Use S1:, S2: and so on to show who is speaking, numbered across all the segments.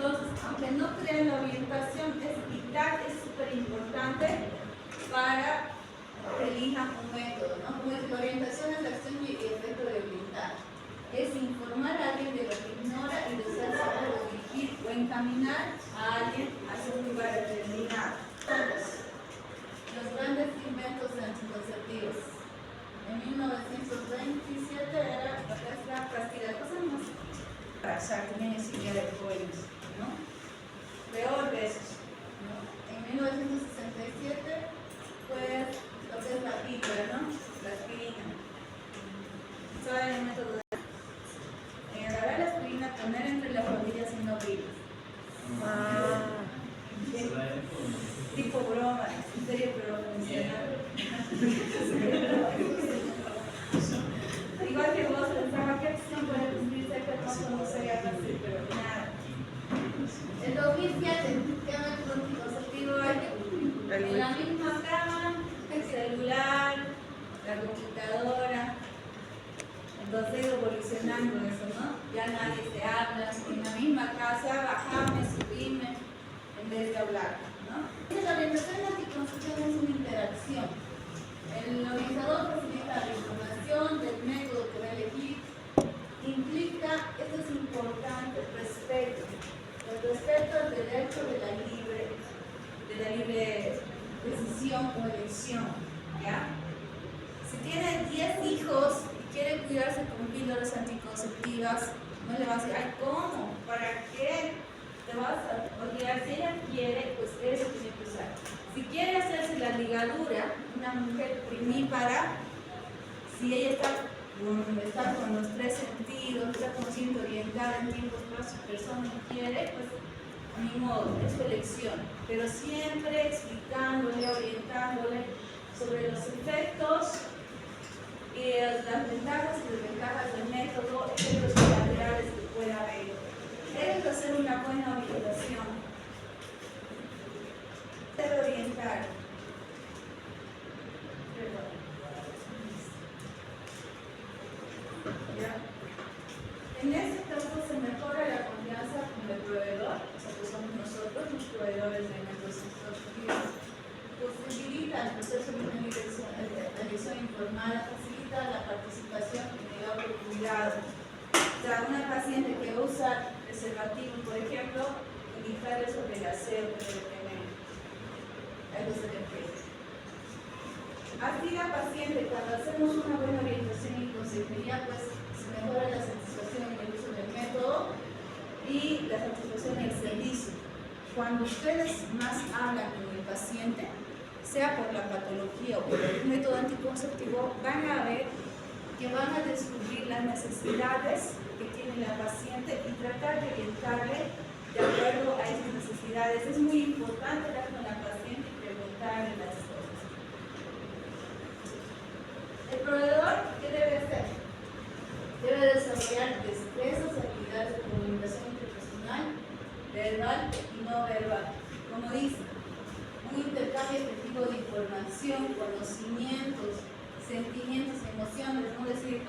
S1: Entonces, aunque no crean la orientación, es vital, es súper importante para que elijan un método, ¿no? Como es, la orientación es la acción y efecto de orientar. Es informar a alguien de lo que ignora y desearse o dirigir o encaminar a alguien hacia un lugar determinado. Todos los grandes inventos anticonceptivos. En 1927 era la pastilla, cosa más para tenía esa idea de pollos, ¿no? Peor de esos, ¿no? En 1967 fue lo que es la píldora, ¿no? La aspirina. ¿Saben el método de agarrar la aspirina, poner entre las rodillas y no abrirlas? Tipo broma, en serio, pero funciona. Igual que vos pensaba qué acción puede cumplirse que no sería así, pero nada. El 2007, ¿qué método anticonceptivo hay? En la misma cama, el celular, la computadora. Entonces evolucionando eso, ¿no? Ya nadie se habla, en la misma casa, bajame, subime, en vez de hablar, ¿no? La orientación anticoncepción es una interacción. El orientador facilita la información del método que va a elegir, implica, esto es importante, respeto. El respeto al derecho de la libre decisión o elección, ¿ya? Si tiene 10 hijos y quiere cuidarse con píldoras anticonceptivas, no le vas a decir, ay, ¿cómo? ¿Para qué? Te vas a olvidar. Si ella quiere, pues eso tiene que usar. Si quiere hacerse la ligadura, una mujer primípara, si ella está con los 3 sentidos, está consciente, orientada en tiempos para su persona y quiere, pues ni modo, es su elección. Pero siempre explicándole, orientándole sobre los efectos y las ventajas y desventajas del método, efectos colaterales que pueda haber. Debes hacer una buena orientación. Debe orientar. ¿Ya? En este caso se mejora la confianza con el proveedor, o sea que somos nosotros los proveedores de métodos anticonceptivos. Posibilita el proceso de una elección informada, facilita la participación en el autocuidado. O sea, una paciente que usa preservativo, por ejemplo, indicarle sobre el aseo que debe tener. Algo se refiere. Así la paciente, cuando hacemos una buena orientación y consejería, pues se mejora la satisfacción en el uso del método y la satisfacción en el servicio. Cuando ustedes más hablan con el paciente, sea por la patología o por el método anticonceptivo, van a ver que van a descubrir las necesidades que tiene la paciente y tratar de orientarle de acuerdo a esas necesidades. Es muy importante hablar con la paciente y preguntarle las cosas. El proveedor, ¿qué debe hacer? Debe desarrollar destrezas, habilidades de comunicación interpersonal, verbal y no verbal. Como dice, un intercambio efectivo de información, conocimientos, sentimientos, emociones, no decir,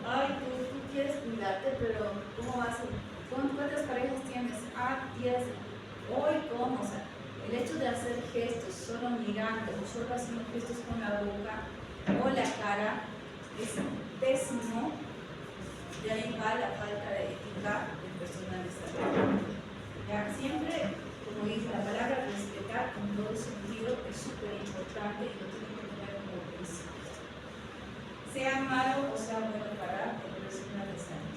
S1: ay, tú quieres cuidarte, pero ¿cómo vas a? ¿Cuántas parejas tienes? 10. Hoy, ¿cómo? O sea, el hecho de hacer gestos, solo mirando, o solo haciendo gestos con la boca o la cara, es pésimo. De ahí va la falta de ética del personal de salud. Ya, siempre, como dice la palabra, respetar con todo sentido es súper importante y lo tienen que tener como principio. Sea malo o sea bueno para el personal de salud.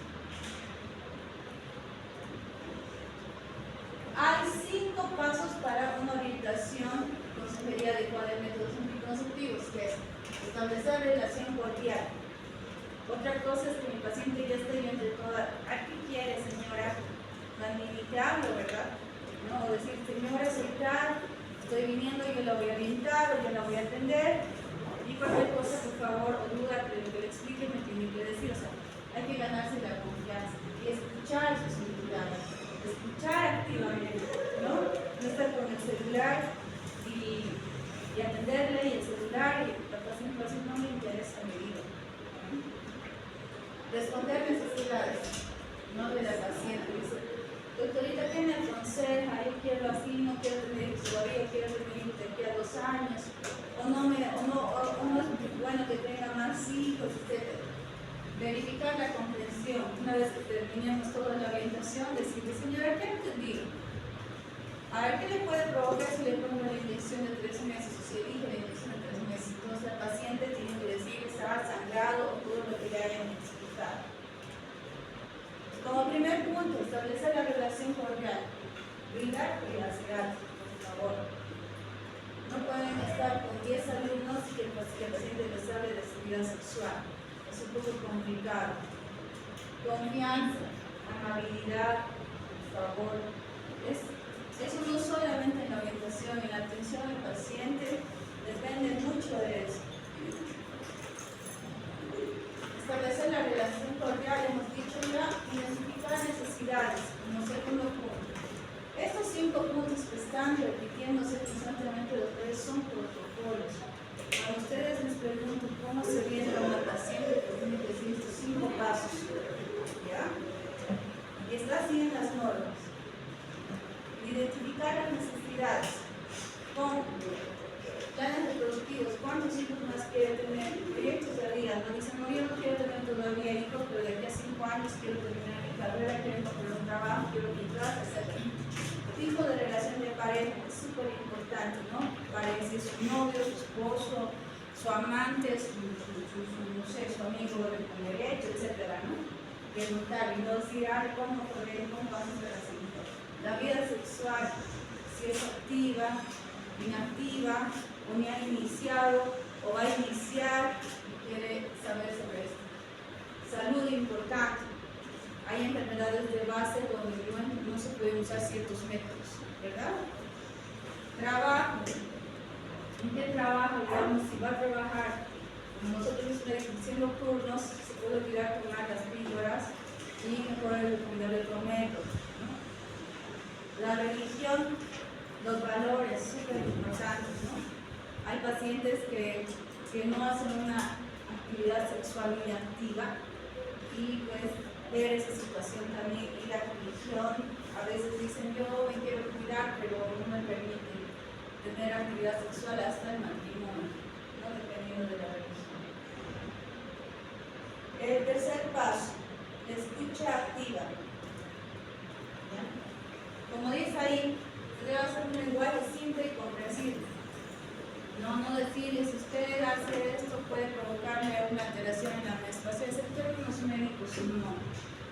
S1: Hay 5 pasos para una orientación y consejería adecuada de métodos anticonceptivos, que es establecer relación cordial. Otra cosa es que mi paciente ya esté bien de toda, ¿a qué quiere, señora? Ni te hablo, ¿verdad? No, o decir, señora, soy tal, estoy viniendo, yo la voy a orientar o yo la voy a atender, y cualquier cosa, por favor, o duda que lo que le explique me tiene que decir. O sea, hay que ganarse la confianza y escuchar sus necesidades, escuchar activamente, ¿no? No estar con el celular y atenderle y el celular y la paciente no me interesa mi vida. Responder necesidades, no de la paciente. Dice, doctorita, ¿qué me aconseja? hacerlo así, no quiero tener hijos todavía, quiero tener hijos de aquí a 2 años, o no es bueno que tenga más hijos, etc. Verificar la comprensión. Una vez que terminemos toda la orientación, decirle, señora, ¿qué ha entendido? A ver, ¿qué le puede provocar si le pongo la inyección de 3 meses o si elige la inyección de 3 meses? Entonces la paciente tiene que decir que está sangrado o todo lo que le hayan explicado. Como primer punto, establecer la relación cordial. Brindar privacidad, por favor. No pueden estar con 10 alumnos y que el paciente les hable de su vida sexual. Es un poco complicado. Confianza, amabilidad, por favor. Eso no solamente en la orientación, en la atención al paciente depende mucho de eso. Establecer la relación cordial, hemos dicho ya, identificar necesidades como segundo punto. Estos 5 puntos que están repitiéndose constantemente los tres son protocolos. Cuando ustedes les preguntan cómo se orienta una paciente, pues tienen que decir estos 5 pasos. ¿Ya? Y está así en las normas. Identificar las necesidades con planes reproductivos, cuántos hijos más quiere tener, proyectos de vida, no dicen, no, yo no quiero tener todavía hijos, pero de aquí a 5 años quiero terminar mi carrera, quiero encontrar un trabajo, quiero mi casa, etc. Tipo de relación de pareja es súper importante, ¿no? Parece su novio, su esposo, su amante, no sé, su amigo con derecho, etc., ¿no? Preguntar y no decir, ¿cómo podré, cómo vas a ser así? La vida sexual, si es activa, inactiva, o ni ha iniciado, o va a iniciar y quiere saber sobre esto. Salud importante. Hay enfermedades de base donde no se pueden usar ciertos métodos, ¿verdad? Trabajo. ¿En qué trabajo? Digamos, si va a trabajar, como nosotros estamos haciendo turnos, se puede olvidar tomar las píldoras y mejorar el otro método, ¿no? La religión, los valores, súper importantes, ¿no? Hay pacientes que no hacen una actividad sexual muy activa y pues ver esa situación también. Y la religión, a veces dicen yo me quiero cuidar pero no me permite tener actividad sexual hasta el matrimonio, no dependiendo de la religión. El tercer paso, escucha activa. ¿Ya? Como dice ahí, debe hacer un lenguaje simple y comprensible. No decirle, si usted hace esto puede provocarle una alteración en la menstruación, ese términos médicos no.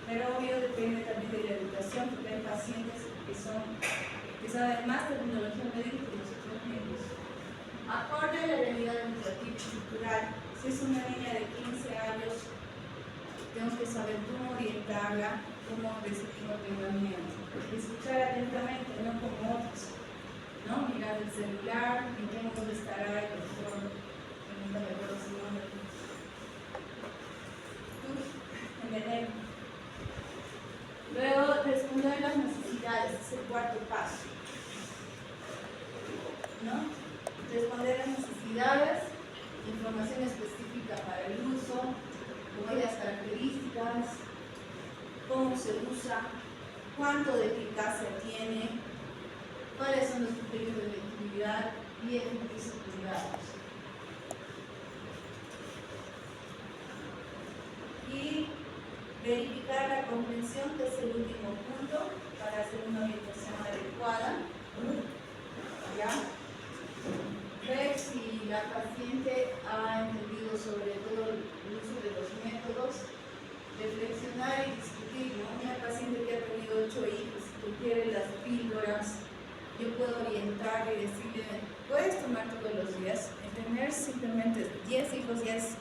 S1: Pero obvio depende también de la educación, porque hay pacientes que saben más terminología médica que nosotros mismos. Acorde a la realidad educativa y cultural, si es una niña de 15 años, tenemos que saber cómo orientarla, cómo recibir el entrenamiento. Escuchar atentamente, no como otros. ¿No? Mirar el celular, en qué mundo estará el doctor, pregúntame por su nombre. Luego, responder las necesidades, es el cuarto paso. ¿No? Responder las necesidades, información específica para el uso, como las características, cómo se usa, cuánto de eficacia tiene, cuáles son los criterios de efectividad y efectos secundarios. Y verificar la comprensión, que es el último punto, para hacer una orientación adecuada. ¿Ya? Ver si la paciente ha entendido sobre todo el uso de los métodos, reflexionar y discutir, ¿no? Una paciente que ha tenido 8 hijos, que quiere las píldoras, yo puedo orientar y decirle, puedes tomar todos los días. El tener simplemente 10 hijos ya es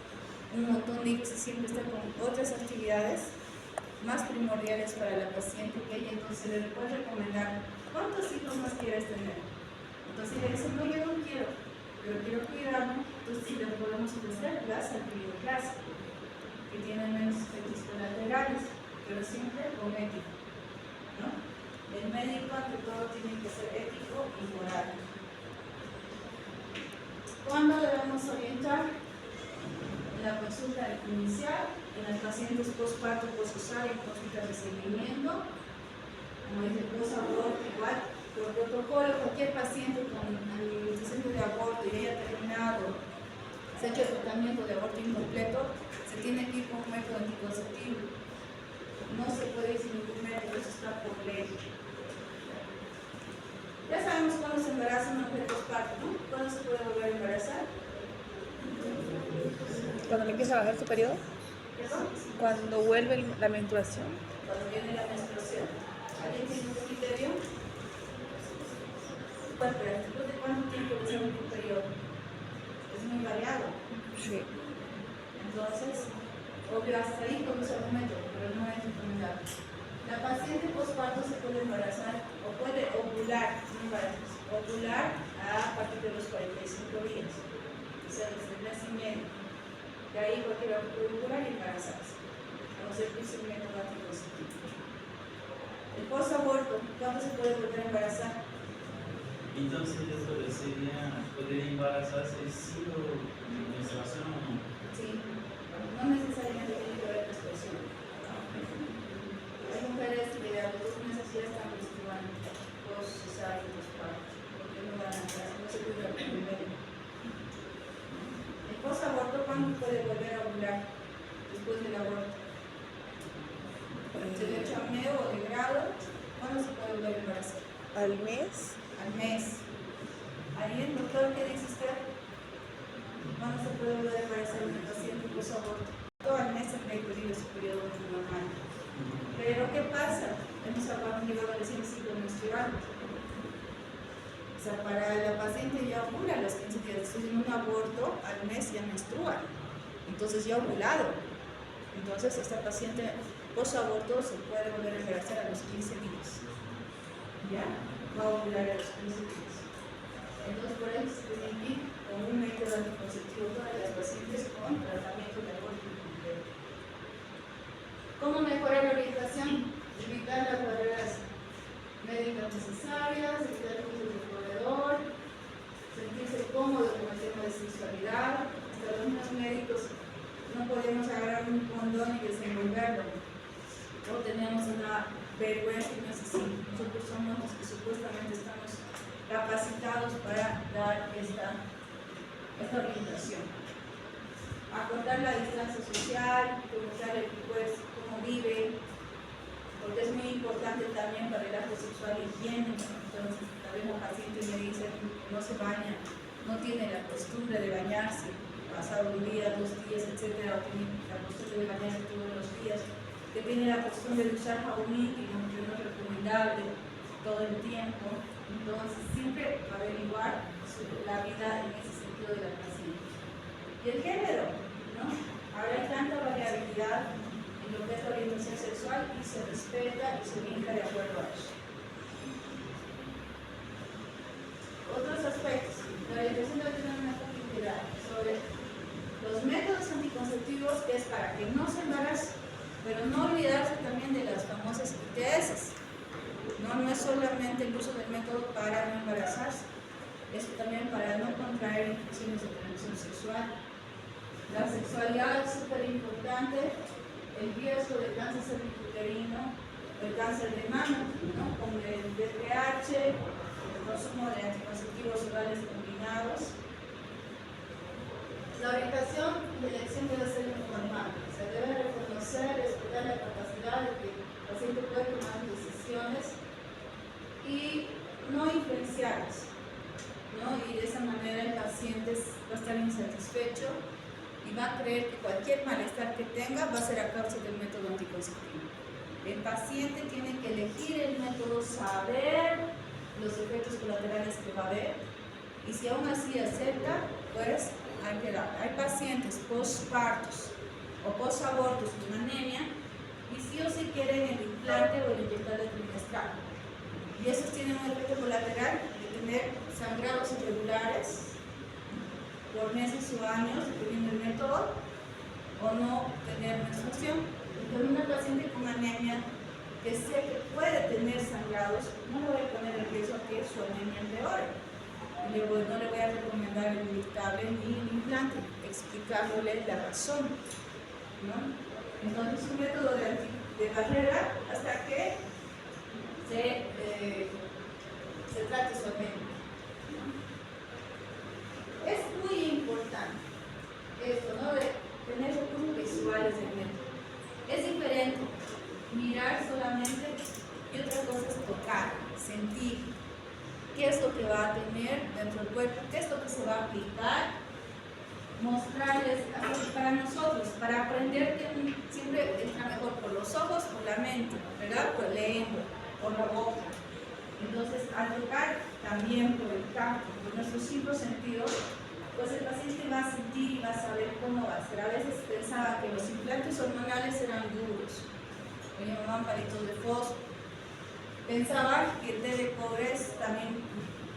S1: un montón de hijos y siempre está con otras actividades más primordiales para la paciente que ella entonces le puede recomendar cuántos hijos más quieres tener. Entonces ella dice, no, yo no quiero, pero quiero cuidarme, entonces sí le podemos ofrecer clase al periodo clásico, que tiene menos efectos colaterales, pero siempre con ética, ¿no? El médico ante todo tiene que ser ético y moral. ¿Cuándo debemos orientar? En la consulta inicial, en las pacientes postparto, poscesárea, en consultas de seguimiento, como dice posaborto, igual, por protocolo, cualquier paciente con antecedente de aborto y haya terminado, se ha hecho el tratamiento de aborto incompleto, se tiene que ir con un método anticonceptivo. No se puede ir sin ningún método, eso está por ley. Ya sabemos cuándo se embaraza una mujer postparto, ¿no? ¿Cuándo se puede volver a embarazar?
S2: Cuando le empieza a bajar su periodo,
S1: ¿Perdón?
S2: cuando vuelve la menstruación.
S1: Cuando viene la menstruación. ¿Alguien tiene un criterio? Pues, pero ¿después de cuánto tiempo es un periodo? Es muy variado.
S2: Sí.
S1: Entonces, obvio, hasta ahí comienza el momento, pero no es recomendable. La paciente postparto se puede embarazar o puede ovular, no embarazarse, ovular a partir de los 45 días, o sea, desde el mes y medio. De ahí cualquiera puede ovular y embarazarse, a no ser que use un método anticonceptivo. El postaborto, ¿cuándo se puede volver a embarazar?
S3: Entonces eso sería poder embarazarse sin menstruación o no.
S1: Sí, no necesariamente tiene que haber menstruación. Hay mujeres que a los 2 meses ya están menstruando, post cesárea y postparto, porque no van a entrar, no se cuidan con el medio. El postaborto, ¿cuándo puede volver a ovular después del aborto? ¿Se le echa amneo o de grado? ¿Cuándo se puede volver a embarazar?
S2: Al mes.
S1: Al mes. Ahí el doctor, ¿qué dice usted? ¿Cuándo se puede volver a embarazar una paciente postaborto? Todo al mes en el periodo su periodo normal. Pero ¿qué pasa? Hemos llegado a decir ciclo menstrual. O sea, para la paciente ya ovula a los 15 días. Después de un aborto, al mes ya menstrua. Entonces ya ha ovulado. Entonces esta paciente post-aborto se puede volver a embarazar a los 15 días. ¿Ya? Va a ovular a los 15 días. Entonces por eso se tiene que ir con un método anticonceptivo todas las pacientes con tratamiento de aborto incompleto. ¿Cómo mejorar la orientación? Evitar las barreras médicas necesarias, evitar el uso del proveedor, sentirse cómodo con el tema de sexualidad. Hasta los mismos médicos no podemos agarrar un condón y desenvolverlo. O tenemos una vergüenza y no es así. Nosotros somos los que supuestamente estamos capacitados para dar esta orientación. Acortar la distancia social, preguntar el pues, cómo vive, porque es muy importante también para el acto sexual higiene. Entonces, también un paciente me dice que no se baña, no tiene la costumbre de bañarse, pasar un día, 2 días, etcétera, o tiene la costumbre de bañarse todos los días, que tiene la costumbre de usar jabón íntimo, que no es recomendable todo el tiempo. Entonces, siempre averiguar la vida en ese sentido de la paciente. Y el género, ¿no? Ahora hay tanta variabilidad en lo que es la orientación sexual y se respeta y se brinda de acuerdo a eso. Otros aspectos. La orientación debe tener una complejidad sobre los métodos anticonceptivos, que es para que no se embarace, pero no olvidarse también de las famosas ITS. No es solamente el uso del método para no embarazarse, es también para no contraer infecciones de transmisión sexual. La sexualidad es súper importante, el riesgo de cáncer cervicuterino, el cáncer de mama, ¿no? Como el VPH, el consumo de anticonceptivos orales combinados. La orientación de elección debe ser informada, se debe reconocer, respetar la capacidad de que el paciente pueda tomar decisiones y no influenciarlas, ¿no? Y de esa manera el paciente va a estar insatisfecho y va a creer que cualquier malestar que tenga va a ser a causa del método anticonceptivo. El paciente tiene que elegir el método, saber los efectos colaterales que va a haber, y si aún así acepta, pues hay que dar. Hay pacientes postpartos o postabortos con anemia y sí o sí quieren el implante o el inyectable trimestral. Y esos tienen un efecto colateral de tener sangrados irregulares por meses o años, dependiendo del método, o no tener menstruación. Entonces, una paciente con anemia que sé que puede tener sangrados, no le voy a poner el riesgo a que su anemia empeore. No le voy a recomendar el inyectable ni el implante, explicándole la razón, ¿no? Entonces, un método de barrera hasta que se trate su mente. Es muy importante esto, ¿no? De tener recursos visuales en mente. Es diferente mirar solamente y otra cosa es tocar, sentir qué es lo que va a tener dentro del cuerpo, qué es lo que se va a aplicar, mostrarles así para nosotros, para aprender que siempre entra mejor por los ojos, por la mente, ¿verdad? Por la lengua, por la boca. Entonces, al tocar también por el tacto, por nuestros 5 sentidos, pues el paciente va a sentir y va a saber cómo va a ser. A veces pensaba que los implantes hormonales eran duros, me llamaban palitos de fósforo. Pensaba que el té de cobre es también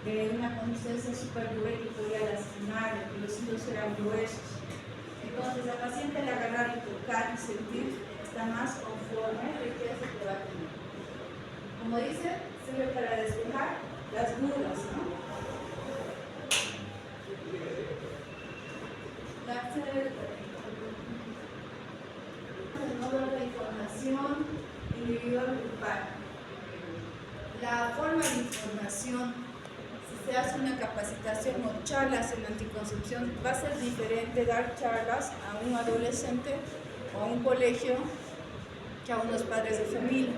S1: de una consistencia súper dura y que podía lastimar, que los hilos eran gruesos. Entonces, al paciente al agarrar y tocar y sentir, está más conforme de qué es lo que va a tener. Como dice, sirve para despejar las dudas, ¿no? No ver la información individual grupal. La forma de información, si se hace una capacitación o charlas en anticoncepción, va a ser diferente dar charlas a un adolescente o a un colegio que a unos padres de familia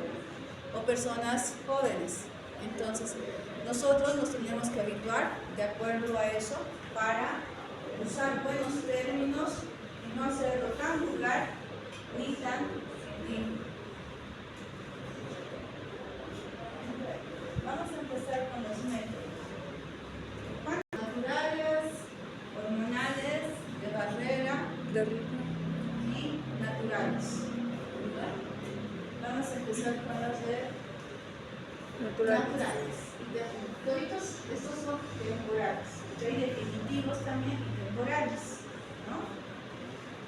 S1: o personas jóvenes. Entonces, nosotros nos tenemos que habituar de acuerdo a eso para usar buenos términos y no hacerlo tan vulgar ni tan científico. Vamos a empezar con los métodos. Naturales, hormonales, de barrera
S2: De ritmo.
S1: y naturales. ¿Verdad? Vamos a empezar con los de
S2: Natural.
S1: naturales. Toditos estos son temporales. Hay definitivos también y temporales, ¿no?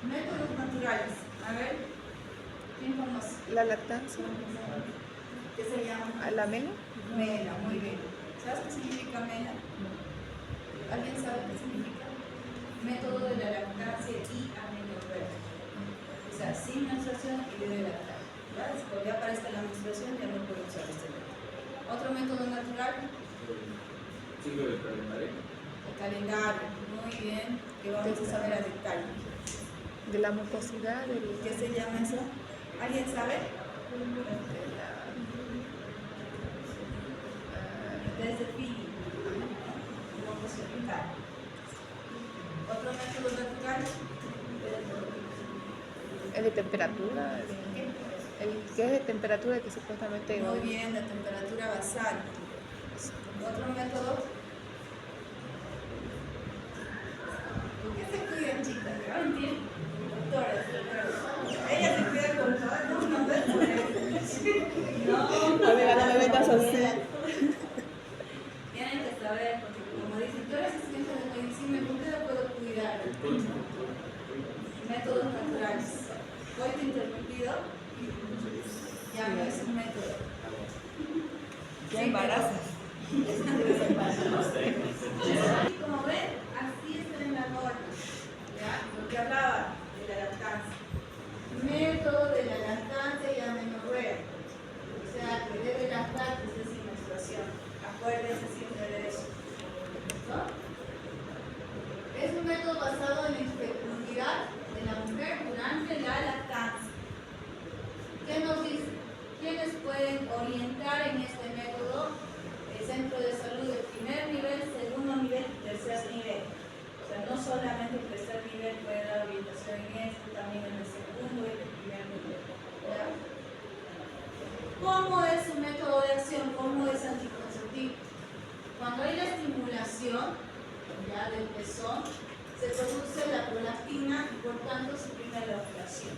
S1: Métodos naturales. A ver, ¿quién conoce?
S2: La lactancia.
S1: ¿Qué se llama?
S2: ¿A la mela?
S1: Mela, muy bien. ¿Sabes qué significa mela? ¿Alguien sabe qué significa? Método de la lactancia y amenorrea. O sea, sin menstruación y debe lactar. ¿Ya? Cuando ya aparezca la menstruación ya no puede usar este método. Otro método natural.
S3: Ciclo del calendario.
S1: El calendario. Muy bien. Que vamos a saber a detalle.
S2: De la mucosidad.
S1: ¿Qué se llama eso? ¿Alguien sabe? Desde Fiji. Mucosidad. Otro método natural.
S2: ¿Es de temperatura? ¿Qué es de temperatura que supuestamente...
S1: Muy bien, la temperatura basal. Otro método. ¿Por qué se cuidan, chicas? ¿No entienden? Doctoras. Ella se cuida con todo. No es por eso.
S2: Amiga, no me metas así.
S1: Tienen que saber, porque como dicen, tú eres estudiante de medicina, ¿por qué lo puedo cuidar? Métodos naturales. Coito interrumpido. Ya no es un método.
S2: Ya embarazas.
S1: Como ven, así está en la norma. ¿Ya? Lo que hablaba de la lactancia. Método de la lactancia y amenorrea. O sea, que debe lactar que esté sin menstruación. Acuérdense siempre de eso. ¿No? Es un método basado en la infecundidad de la mujer durante la lactancia. ¿Qué nos dice? ¿Quiénes pueden orientar en este método? El centro de salud de primer nivel, segundo nivel y tercer nivel. O sea, no solamente el tercer nivel puede dar orientación en este, también en el segundo y el primer nivel. ¿Ya? ¿Cómo es su método de acción? ¿Cómo es anticonceptivo? Cuando hay la estimulación ya del pezón, se produce la prolactina y por tanto se prime la ovulación.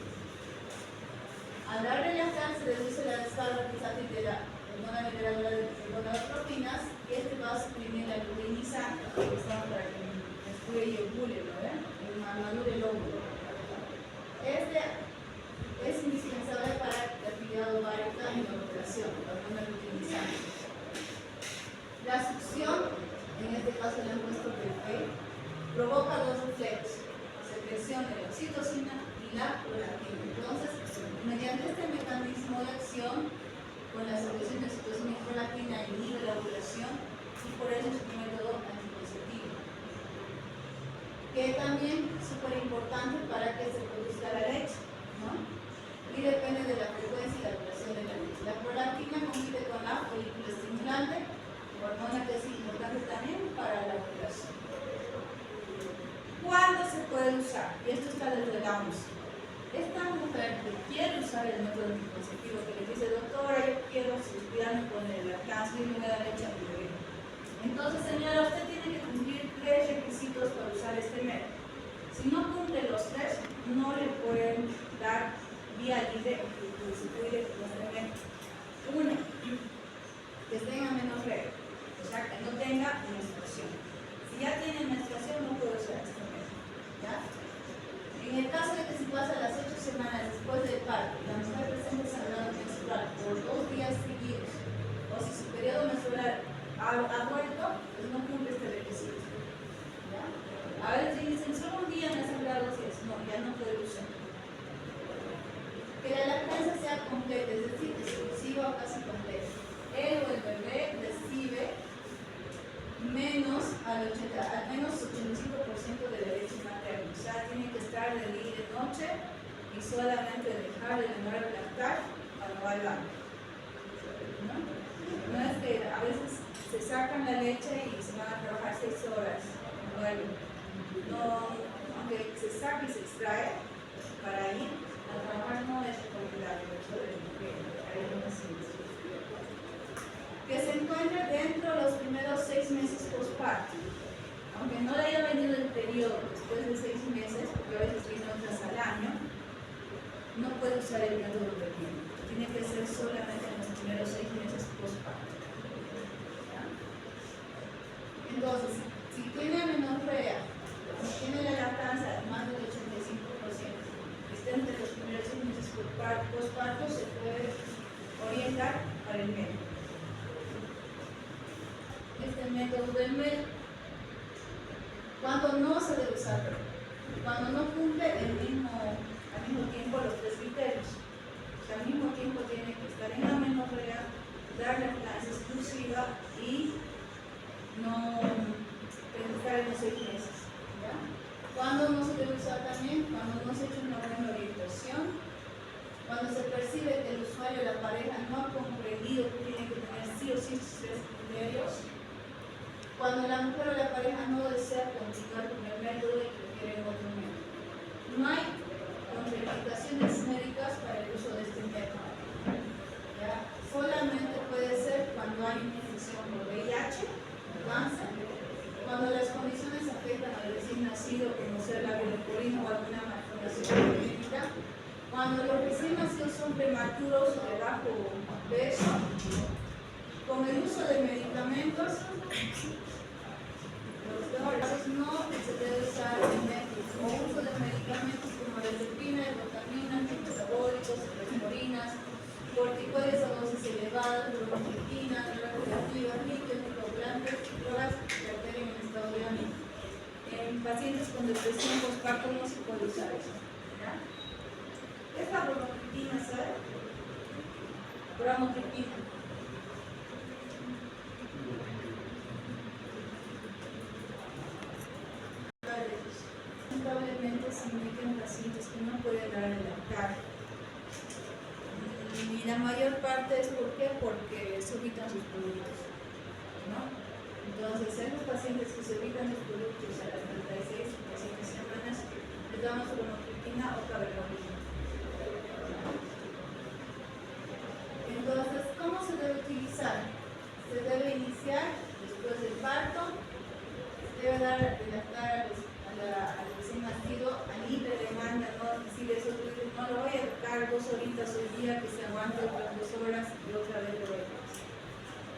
S1: Al dar relajante se reduce la descarga pulsátil de la hormona liberadora de gonadotropinas y este va a suprimir la luteinizante, que está para que descubra y ovule, ¿no ven? El madure el óvulo. Este es indispensable para la actividad ovárica y la ovulación, la hormona luteinizante. La succión, en este caso le han puesto PP, provoca dos reflejos, la secreción de la oxitocina y la prolactina. Entonces, mediante este mecanismo de acción, con la secreción de oxitocina y prolactina inhibe la ovulación y usar el método anticonceptivo, que les dice, doctora, yo quiero cuidarme con el cáncer y me da leche a mi bebé. Entonces, señora, usted tiene que cumplir 3 requisitos para usar este método. Si no cumple los 3, no le pueden dar vía libre que se cuide con este método. 1, que tenga menorrea, o sea, que no tenga menstruación. Si ya tiene menstruación, no puede usar este método. ¿Ya? En el caso de que se pasa las 8 semanas después del parto y la mujer presenta sangrado menstrual por 2 días seguidos, o si su periodo menstrual ha vuelto, pues no cumple este requisito. ¿Ya? A veces dicen, solo un día me ha sangrado 2 días. No, ya no puede usar. Que la lactancia sea completa, es decir, exclusiva o casi completa. Él o el bebé recibe al menos 85% de la leche materna. O sea, tiene que estar de día y de noche y solamente dejar de lactar cuando va al baño. ¿No? No es que a veces se sacan la leche y se van a trabajar 6 horas. No, aunque se saque y se extrae para ir a trabajar, no es recomendable. Que se encuentre dentro de los primeros 6 meses postparto. Aunque no le haya venido el periodo después de 6 meses, porque a veces viene otras al año, no puede usar el método perdido. Tiene que ser solamente en los primeros 6 meses postparto. Entonces, si tiene menorrea, si tiene la lactancia más del 85%, que esté entre los primeros 6 meses postparto, se puede orientar para el método. Este método del MED, cuando no se debe usar, cuando no cumple al mismo tiempo los 3 criterios. O sea, al mismo tiempo tiene que estar en la menorrea, dar lactancia exclusiva y no estar en los 6 meses. ¿Ya? Cuando no se debe usar también, cuando no se ha hecho una buena orientación, cuando se percibe que el usuario, la pareja, no ha comprendido que tiene que tener sí o sí estos 3 criterios, cuando la mujer o la pareja no desea continuar con el método y prefiere otro método. No hay contraindicaciones médicas para el uso de este método. ¿Ya? Solamente puede ser cuando hay una infección por VIH, cáncer, cuando las condiciones afectan al recién nacido, como ser la leporina o alguna malformación genética, cuando los recién nacidos son prematuros o de bajo peso, con el uso de medicamentos, no se debe usar el método o uso de medicamentos como la lepina, glutaminas, metabólicos, resporinas, corticoides a dosis elevadas, bromocriptina, drogas reactivas, líquidos, anticoagulantes, drogas que alteren el estado de ánimo. En pacientes con depresión postparto no se puede usar eso. ¿Ya? ¿Qué es la bromocriptina, sabe? Bromocriptina. Lamentablemente se indican pacientes que no pueden dar el lactar. Y la mayor parte es ¿por qué? Porque se evitan sus productos, ¿no? Entonces, a los pacientes que se evitan los productos a las 36 y 37 semanas, les damos bromocriptina o carvedilina. Entonces, ¿cómo se debe utilizar? Se debe iniciar después del parto, se debe dar el lactar al recién nacido a libre demanda, no decir eso, no lo voy a lactar 2 horitas al día, que se aguante otras 2 horas y otra vez lo voy a hacer.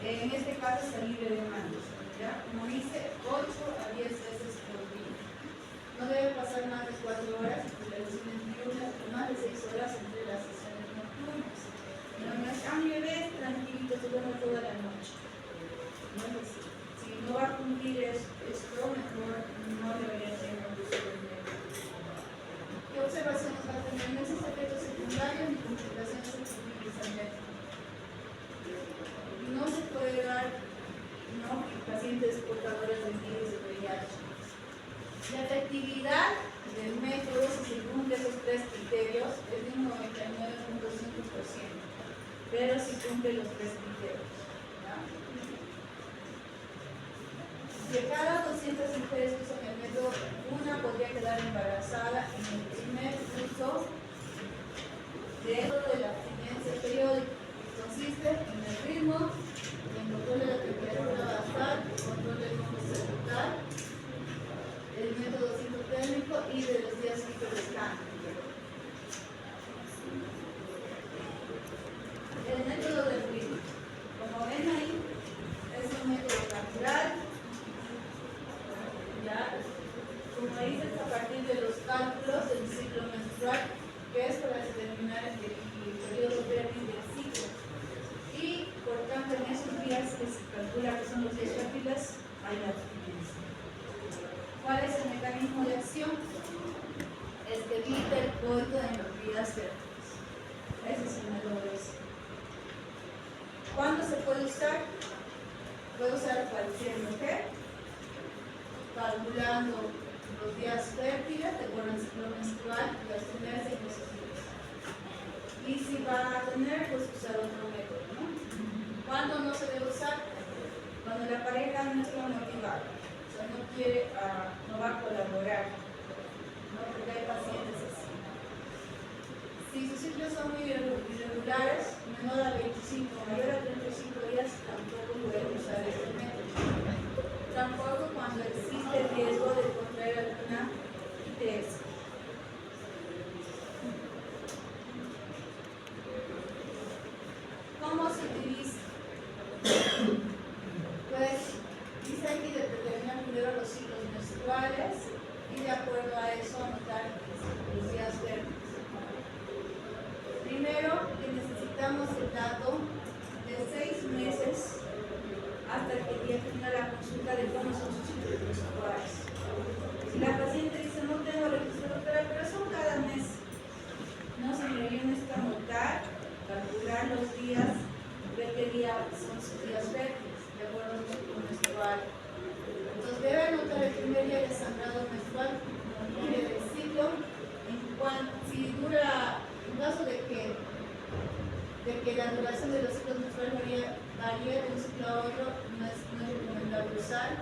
S1: En este caso es a libre demanda, ¿ya? Como dice, 8 a 10 veces por día. No debe pasar más de 4 horas entre las sesiones diurnas y más de 6 horas entre las sesiones nocturnas. No es, mi bebé tranquilito, se duerme toda la noche. No es así. Si no va a cumplir esto, mejor no debería ser un uso del método. ¿Qué observaciones va a tener? No existen efectos secundarios ni complicaciones atribuibles al método. No se puede dar pacientes portadores de virus de VIH. La efectividad del método, si se cumple esos 3 criterios, es de un 99.5%, pero si cumple los 3 criterios. De cada 200 mujeres que usan el método, una podría quedar embarazada en el primer uso de natural. Ya, como dices, a partir de los cálculos del ciclo menstrual, que es para determinar el periodo fértil del ciclo. Y por tanto, en esos días que se calcula que son los días fértiles, hay la fertilidad. ¿Cuál es el mecanismo de acción? Es que evita el coito en los días fértiles. Ese es el método de acción. ¿Cuándo se puede usar? Puede usar cualquier mujer, calculando los días fértiles de acuerdo al ciclo menstrual y abstenerse en esos días. Y si va a tener, pues usar otro método, ¿no? ¿Cuándo no se debe usar? Cuando la pareja no está motivada, o sea, no quiere, no va a colaborar, ¿no? Porque hay pacientes así. Si sus ciclos son muy irregulares, menor a 25, mayor a 35 días, tampoco pueden usar este método. Tampoco cuando existe el riesgo de contraer alguna ITS. ¿Cómo se utiliza? Pues dice aquí de determinar primero los ciclos menstruales y de acuerdo a eso anotar los días fértiles. Primero que necesitamos el dato de 6 meses hasta que ya tenga la consulta de cómo son sus ciclos menstruales. Si la paciente dice no tengo registro, doctora, pero son cada mes, no se me viene a anotar, calcular los días, ver qué día son sus días fértiles, de acuerdo a su ciclo menstrual. Entonces debe anotar el primer día de sangrado menstrual, el día del ciclo, si dura, en caso de que la duración de los ciclos menstruales varía de un ciclo a otro, no es recomendable usar.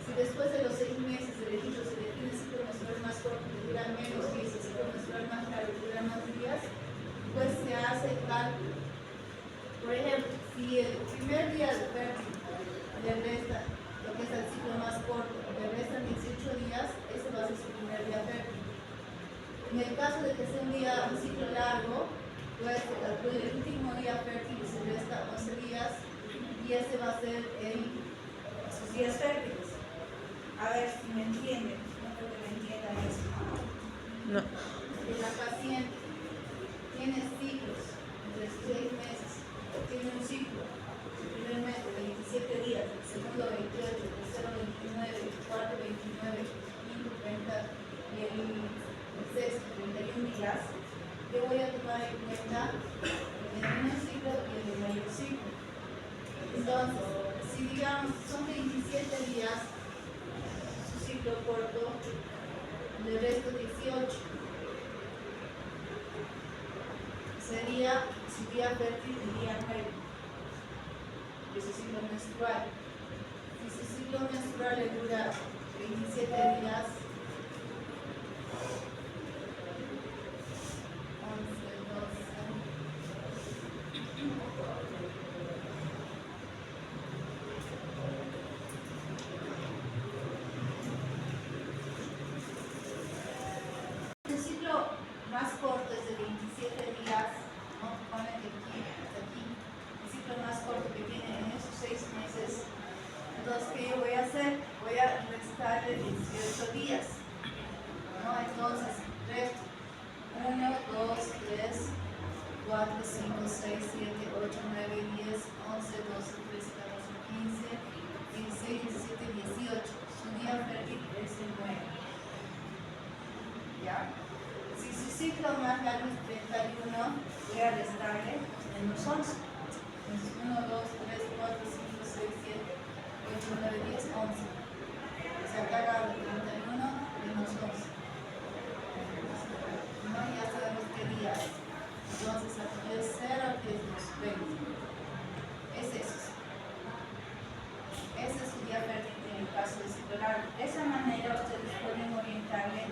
S1: Si después de los 6 meses de registro se define el ciclo menstrual más corto que dura menos días, el ciclo menstrual más largo que dura más días, pues se hace el cálculo. Por ejemplo, si el primer día de fértil le resta lo que es el ciclo más corto, le restan 18 días, ese va a ser su primer día fértil. En el caso de que sea un ciclo largo, pues se calcula el último día fértil y se resta 11 días y ese va a ser sus días fértiles. A ver si me entienden, no creo que me entiendan eso.
S2: No.
S1: Si la paciente tiene ciclos entre 6 meses, tiene un ciclo, el primer mes de 27 días, el segundo 28, el tercero 29, el cuarto 29, el quinto 30 y el sexto 31 días, yo voy a tomar en cuenta el menor ciclo y el mayor ciclo. Entonces, si digamos son 27 días, su ciclo corto, le resto 18. Sería su día fértil el día 9 de su ciclo menstrual. Si su ciclo menstrual le dura 27 días, 18 días, ¿no? Entonces, resto 1, 2, 3, 4, 5, 6, 7, 8, 9, 10, 11, 12, 13, 14, 15, 16, 17, 18. Su día fértil es el 9. ¿Ya? Si su ciclo más largo es 31, voy a restarle menos 11. Entonces, 1, 2, 3, 4, 5, 6, 7, 8, 9, 10, 11. Se acaba de 31 menos 11. ¿No? Ya sabemos qué día es. Entonces aquí es 0, aquí es 2, 20. Es eso. Ese es su día fértil en el caso de ciclo largo. De esa manera ustedes pueden orientarle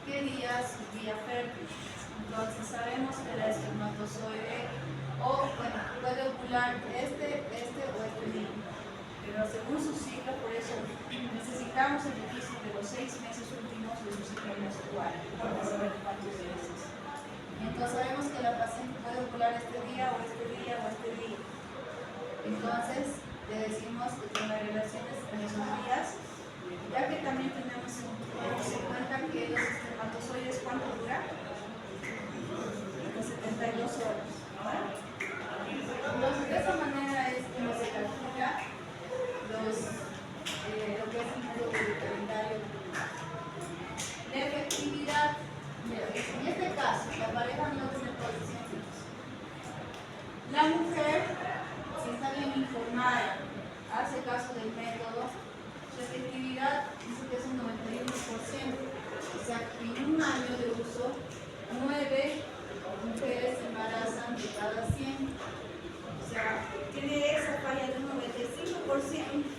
S1: qué día es su día fértil. Entonces sabemos que la espermatozoide bueno, puede ovular este o este día. Pero según su ciclo, por eso necesitamos el registro de los 6 meses últimos de su ciclo menstrual para saber cuántos días es. Entonces sabemos que la paciente puede ovular este día o este día o este día. Entonces le decimos que tiene relaciones nos cuentan que los espermatozoides, ¿cuánto duran? Los 72 horas. Entonces, de esa manera es como se calcula lo que es el método del calendario. La efectividad, en este caso, la pareja no tiene coeficientes. La mujer, si está bien informada, hace caso del método, su efectividad dice que es un 91%. O sea, en un año de uso, 9 mujeres se embarazan de cada 100. O sea, tiene esa falla de un 95%,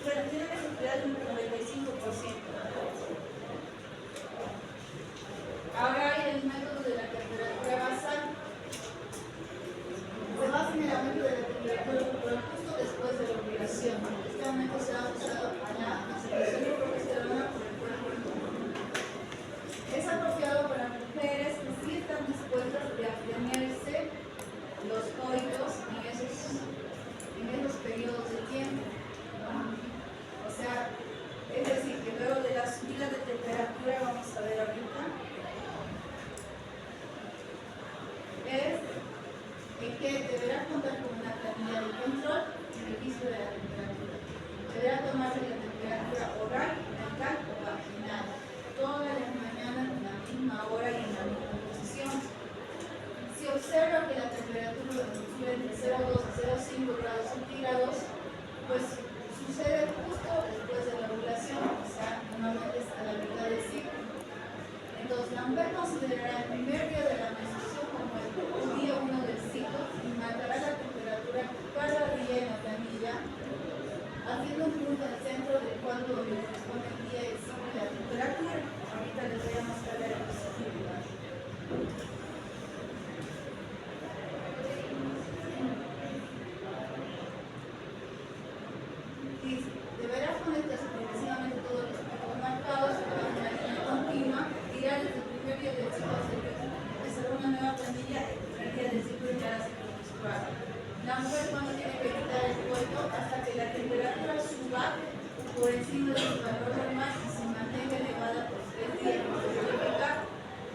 S1: pero tiene una efectividad de un 95%. Ahora hay el método de la temperatura basal. Se basa en el aumento de la temperatura corporal justo después de la ovulación. Este aumento se ha usado a la secreción de progesterona por el cuerpo humano. Es apropiado para mujeres que sí están dispuestas de abstenerse los coitos en esos periodos de tiempo. O sea, es decir, que luego de la subida de temperatura, vamos a ver ahorita, es que deberá contar con una planilla de control y registro de la temperatura. Deberá tomarse la temperatura oral, mental o vaginal todas las mañanas en la misma hora y en la misma posición. Si observa que la temperatura sube entre 0,2 a 0,5 grados centígrados, pues sucede justo después de la ovulación, o sea, normalmente es a la mitad del ciclo. Entonces, la mujer considerará el primer día de la menstruación como el día 1 del ciclo y marcará la temperatura cada día en la planilla, haciendo un punto en el centro del cual corresponde el día del ciclo y la temperatura. Ahorita les voy a mostrar la diapositiva. Deberá conectarse progresivamente todos los puntos marcados en una línea continua y ya desde el primer día del ciclo hacer una nueva planilla el primer día del ciclo y ya la ciclo menstrual. La mujer cuando tiene que quitar el coito hasta que la temperatura suba por encima de su valor normal y se mantenga elevada por 3 días para verificar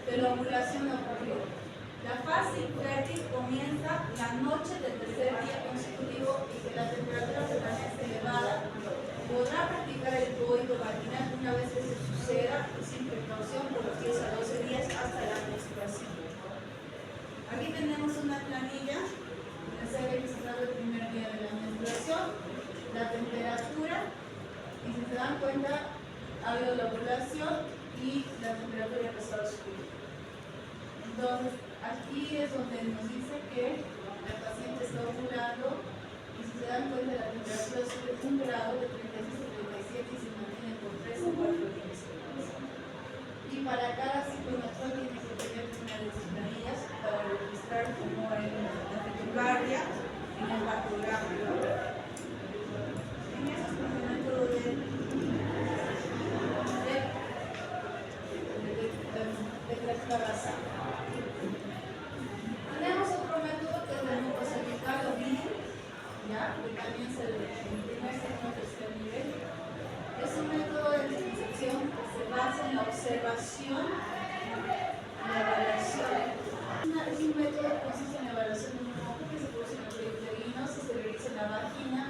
S1: que la ovulación no ocurrió. La fase fértil comienza la noche del tercer día consecutivo y que la temperatura permanece elevada. Podrá practicar el coito vaginal una vez que se suceda sin precaución por los 10 a 12 días hasta la menstruación. Aquí tenemos una planilla donde se ha registrado el primer día de la menstruación, la temperatura, y si se dan cuenta, ha habido la ovulación y la temperatura ha empezado a subir. Entonces, aquí es donde nos dice que la paciente está ovulando y si se dan cuenta la temperatura sube 1 grado de 36 a 37 y se mantiene por 3 o 4 días. Y para cada ciclo menstrual tiene que tener una de sus planillas para registrar como en la fetocardia, en el bacograma. En ese es el método de práctica basal. Tenemos otro método que es el mucocervical o BIM, ¿ya? Que también se le primer, segundo, tercer nivel. Es un método de disposición que se basa en la observación y la evaluación. Es un método que consiste en la evaluación de un moco que se produce en el periodo uterino, si se realiza en la vagina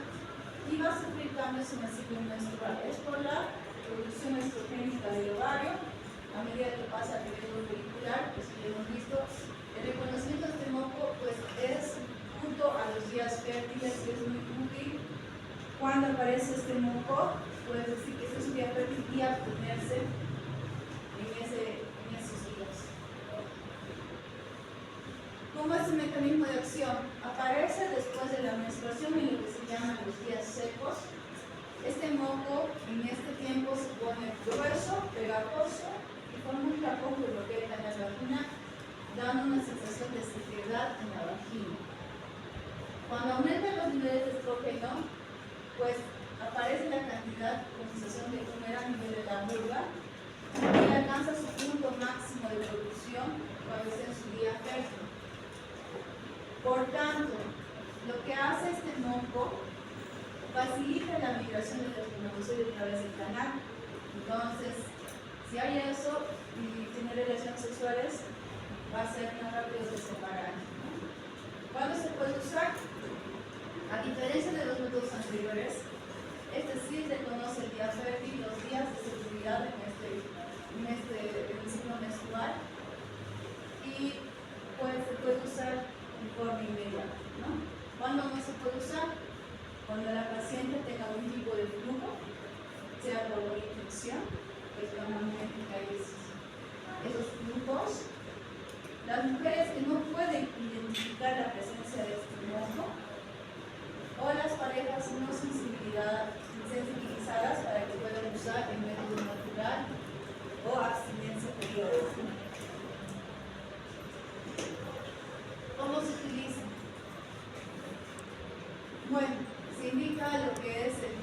S1: y va a sufrir cambios en el ciclo menstrual. Es por la producción estrogénica del ovario. A medida que pasa el periodo folicular, pues ya hemos visto, el reconocimiento de este moco pues, es junto a los días fértiles y es muy útil. Cuando aparece este moco, puede decir que este es un día fértil y abstenerse en esos días. ¿Cómo es el mecanismo de acción? Aparece después de la menstruación en lo que se llaman los días secos. Este moco en este tiempo se pone grueso, pegajoso, con un tapón que bloquea la vagina, dando una sensación de sequedad en la vagina. Cuando aumentan los niveles de estrógeno, pues aparece la cantidad o sensación de húmeda a nivel de la vulva y alcanza su punto máximo de producción cuando está en su día fértil. Por tanto, lo que hace este moco facilita la migración de los espermatozoides a través del canal. Entonces, Si hay eso y tiene relaciones sexuales, va a ser más rápido de separar, ¿no? ¿Cuándo se puede usar? A diferencia de los métodos anteriores, este sí reconoce el día fértil, los días de seguridad en el ciclo menstrual, y pues se puede usar en forma inmediata, ¿no? ¿Cuándo no se puede usar? Cuando la paciente tenga algún tipo de flujo, sea por una infección, pues normalmente hay esos flujos. Las mujeres que no pueden identificar la presencia de este moco, o las parejas no sensibilizadas para que puedan usar el método natural o abstinencia periódica. ¿Cómo se utiliza? Bueno, se indica lo que es el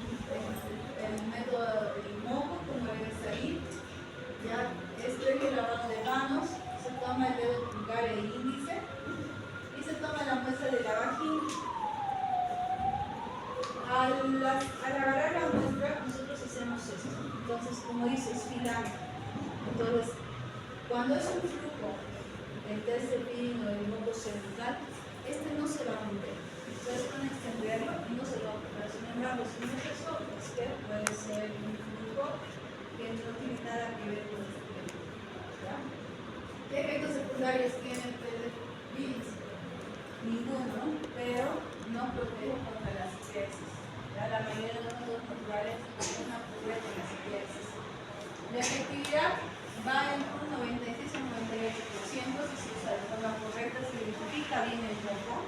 S1: método del moco, como debe salir. Ya es previo lavado de manos, se toma el dedo pulgar e índice y se toma la muestra de la vagina. Al agarrar la muestra, nosotros hacemos esto. Entonces, como dice, es filante. Entonces, cuando es un flujo, el test de pino, el moco cervical, este no se va a mover. Ustedes pueden extenderlo y no se va a mover. Sin embargo, si no es eso, este puede ser un flujo que no tiene nada que ver con este tema. ¿Ya? ¿Qué efectos secundarios tiene el test de bilis? Ninguno, pero no protege contra las sepsis. La mayoría de los métodos naturales no ocurre con las sepsis. La efectividad va entre un 96 y un 98% si se usa de forma correcta, se identifica bien el moco.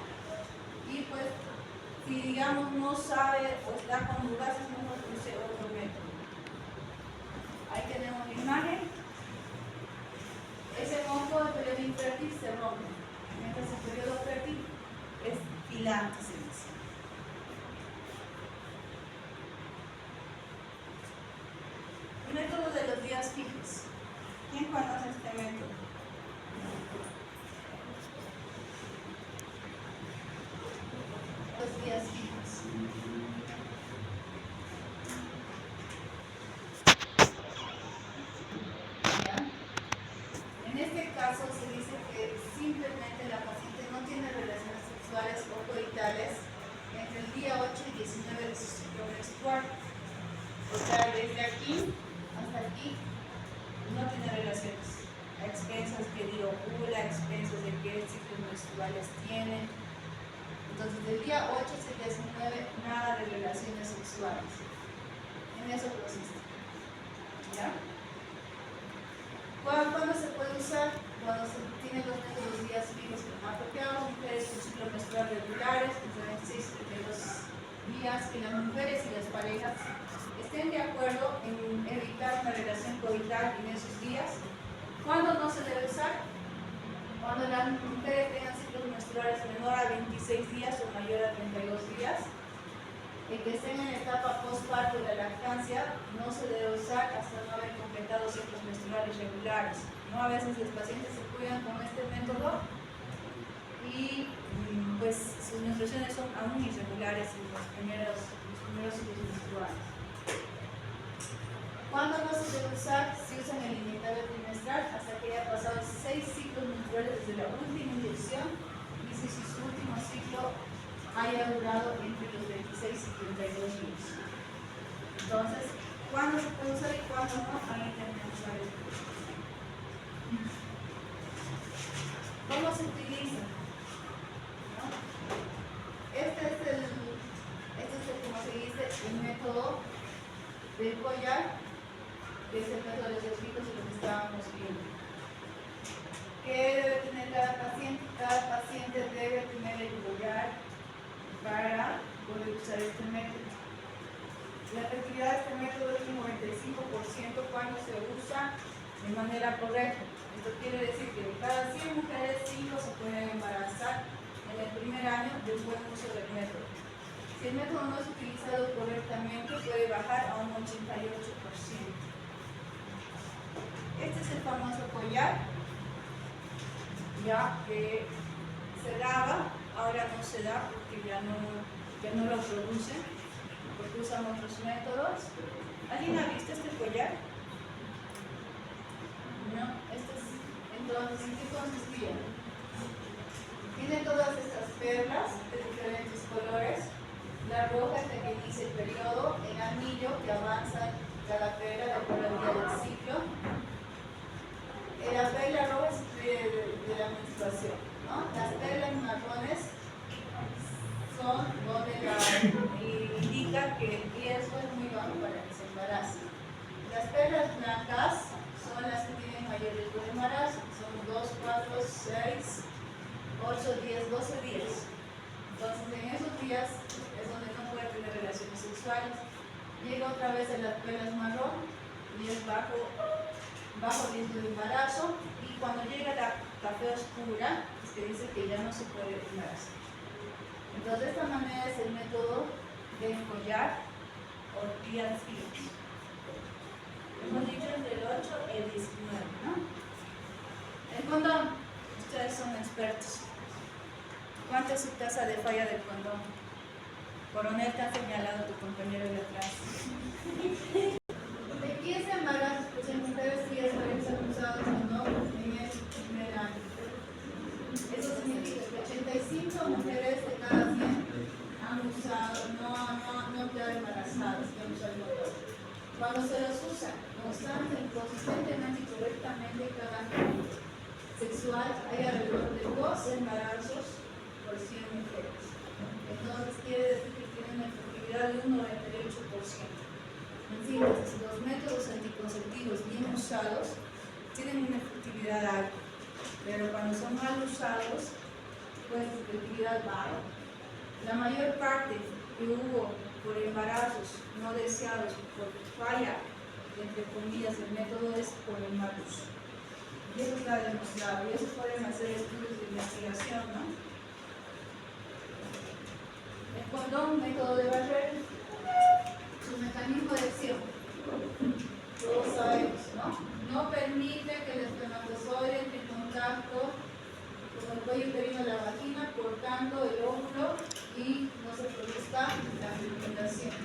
S1: Y pues, si digamos no sabe o está con dudas, es mejor que use otro método. Ahí tenemos la imagen. Ese moco de periodo infértil se rompe, mientras el periodo fértil es filante, se dice. El método de los días fijos. ¿Quién conoce este método? Los días fijos. ¿Ya? En este caso se dice que simplemente la paciente no tiene relaciones sexuales o coitales entre el día 8 y 19 de su ciclo menstrual. O sea, desde aquí hasta aquí no tiene relaciones. A expensas que dio ovula, a expensas de qué ciclos menstruales tiene. Entonces, del día 8 hasta el día 19, nada de relaciones sexuales. En eso consiste. ¿Ya? ¿Cuándo se puede usar? Cuando se tiene los métodos días fijos apropiados, mujeres con ciclo menstrual regulares, entre 26 y 32 días, que las mujeres y las parejas estén de acuerdo en evitar una relación coital en esos días. ¿Cuándo no se debe usar? Cuando las mujeres tengan ciclos menstruales menor a 26 días o mayor a 32 días, que estén en etapa postparto de la lactancia, no se debe usar hasta no haber completado ciclos menstruales regulares. ¿No? A veces los pacientes se cuidan con este método y pues sus menstruaciones son aún irregulares en los primeros ciclos menstruales. ¿Cuándo no se debe usar? Si usan el inyectable trimestral hasta que haya pasado 6 ciclos menstruales desde la última inyección y si su último ciclo haya durado entre los 26 y 32 días. Entonces, ¿cuándo se puede usar y cuándo no? Ahí tenemos varios puntos. ¿Cómo se utiliza? ¿No? Este es como se dice, el método del collar, que es el método de los escritos y lo que estábamos viendo. ¿Qué debe tener cada paciente? Cada paciente debe tener el collar para poder usar este método. La efectividad de este método es un 95% cuando se usa de manera correcta. Esto quiere decir que de cada 100 mujeres, 5 se pueden embarazar en el primer año de un buen uso del método. Si el método no es utilizado correctamente, puede bajar a un 88%. Este es el famoso collar, ya que se daba, ahora no se da porque ya no lo producen, porque usan otros métodos. ¿Alguien ha visto este collar? ¿no? Entonces, ¿en qué consistía? Tiene todas estas perlas de diferentes colores. La roja es la que inicia el periodo, el anillo que avanza cada perla de acuerdo al día del ciclo. La perla roja es de la menstruación, ¿no? Las perlas marrones son donde indica que el riesgo es muy bajo para que se embarace. Las perlas blancas son las que tienen mayor riesgo de embarazo, son 2, 4, 6, 8, 10, 12 días. Entonces en esos días es donde no puede tener relaciones sexuales. Llega otra vez a las perlas marrón y es bajo riesgo de embarazo, y cuando llega la café oscura es que dice que ya no se puede embarazar. Entonces de esta manera es el método de encollar orquídeas vivas. Hemos dicho entre el 8 y el 19, ¿no? El condón, ustedes son expertos. ¿Cuánta es su tasa de falla del condón? Coronel, te ha señalado tu compañero de atrás. ¿De 15 embarazos, pues en mujeres sí estarían ser usados o no en el primer año? Eso significa que 85 mujeres de cada 100 han usado, no quedan embarazadas, que han usado el condón. Cuando se los usa consistentemente y correctamente cada año sexual, hay alrededor de 2 embarazos por 100 mujeres. Entonces quiere decir que tienen una efectividad de un 98%. En síntesis, los métodos anticonceptivos bien usados tienen una efectividad alta, pero cuando son mal usados, pues efectividad baja. La mayor parte que hubo por embarazos no deseados, por falla, entre comillas, el método es por el mal uso. Y eso está demostrado, y eso pueden hacer estudios de investigación, ¿no? El condón, método de Barrera, su mecanismo de acción, todos sabemos, ¿no? No permite que el espermatozoide entre en contacto con el cuello uterino de la vagina, cortando el óvulo y no se produzca la fecundación.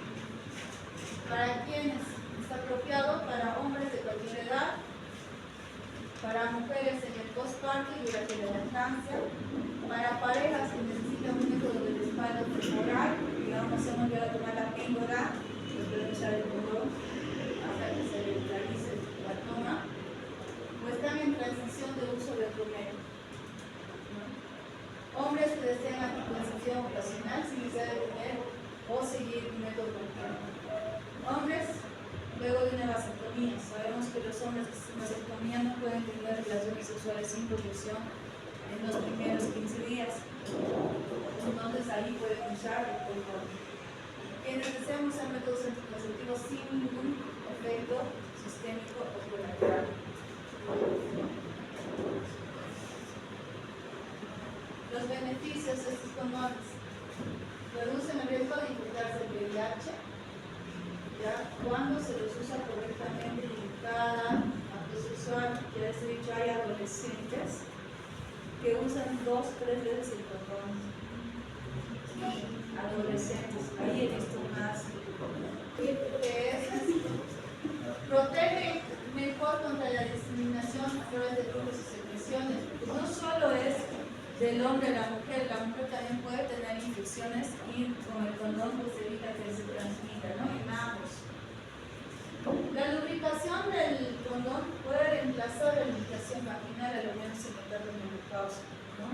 S1: ¿Para quiénes? Está apropiado para hombres de cualquier edad, para mujeres en el postparto y durante la lactancia, para parejas que necesitan un método de respaldo temporal, digamos, se hemos llegado a tomar la píldora, pues pueden usar el condón hasta que se realice la toma, o están en transición de uso de otro método. Hombres que desean anticoncepción ocasional sin necesidad de tener o seguir un método continuo. Hombres luego de una vasectomía. Sabemos que los hombres con vasectomía no pueden tener relaciones sexuales sin protección en los primeros 15 días. Entonces ahí pueden usar el condón. Quienes desean usar métodos anticonceptivos sin ningún efecto sistémico o colateral. Los beneficios de estos condones: reducen el riesgo de infectarse el VIH, ¿ya? Cuando se los usa correctamente, limitada, acto sexual. Ya les he dicho, hay adolescentes que usan 2-3 veces el condón. Adolescentes, ahí he visto más. Protege mejor contra la discriminación a través de grupos y secreciones. No solo es del hombre a la mujer también puede tener infecciones y con el condón pues evita que se transmita, ¿no? En ambos. La lubricación del condón puede reemplazar la lubricación vaginal al menos en etapa de menopausia, ¿no?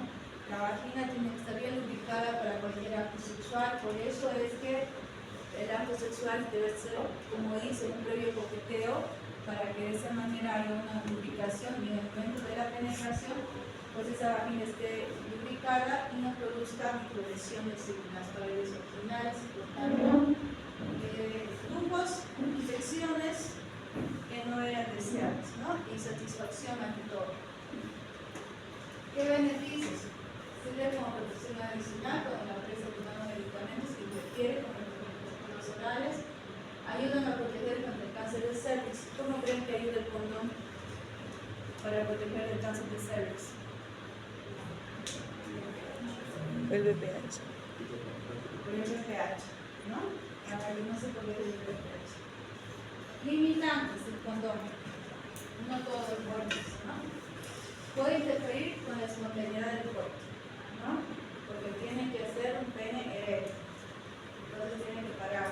S1: La vagina tiene que estar bien lubricada para cualquier acto sexual, por eso es que el acto sexual debe ser, como dice, un previo coqueteo, para que de esa manera haya una lubricación y en el momento de la penetración pues esa vagina esté lubricada y no produzca microlesiones en las paredes vaginales, por tanto, grupos, infecciones que no eran deseadas, ¿no? Y satisfacción ante todo. ¿Qué beneficios? Sirve como protección adicional cuando la empresa toma medicamentos que requiere como los orales, ayudan a proteger contra el cáncer de cervix. ¿Cómo creen que ayuda el condón para proteger el cáncer de cervix?
S2: El BPH.
S1: Por el BPH, ¿no? Ahora yo no sé por qué el BPH. Limitantes del condón. no todo es bueno, ¿no? Puede interferir con la espontaneidad del cuerpo, ¿no? Porque tiene que ser un pene erecto, entonces tiene que parar.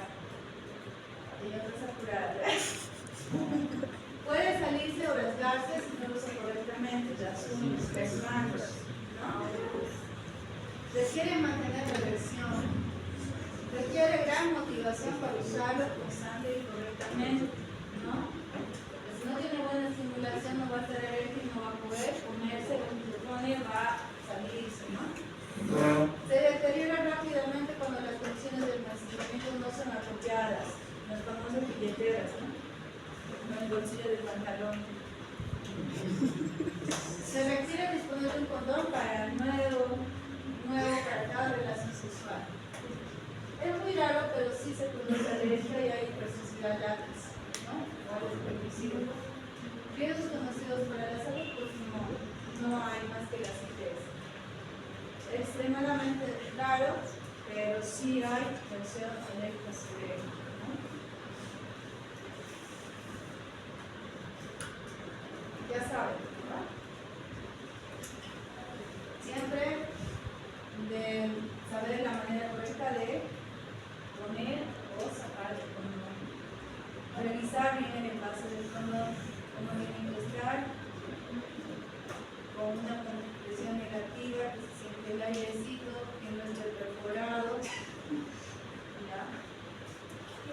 S1: Y ya estás apurada. Puede salirse o rasgarse si no lo usa correctamente, ya son tres manos, ¿no? Requiere mantener la erección. Requiere gran motivación para usarlo constante y correctamente, ¿no? Porque si no tiene buena estimulación no va a estar erecto y no va a poder ponerse lo que se pone, va a salirse, ¿no? Se deteriora rápidamente cuando las condiciones del nacimiento no son apropiadas, las famosas billeteras, ¿no? En el bolsillo del pantalón. Se requiere disponer de un condón para nuevo para cada relación sexual. Es muy raro, pero sí se produce alergia y hay hipersensibilidad látex, ¿no? O al espermicida. Riesgos conocidos para la salud, pues no hay más que las ideas. Extremadamente raro, pero sí hay tensión eléctrica severa, ¿no? Ya saben, ¿no? Siempre de saber la manera correcta de poner o sacar el condón. Revisar bien el envase del condón, cómo viene industrial, con una compresión negativa, que se siente el airecito, que no esté perforado. ¿Ya?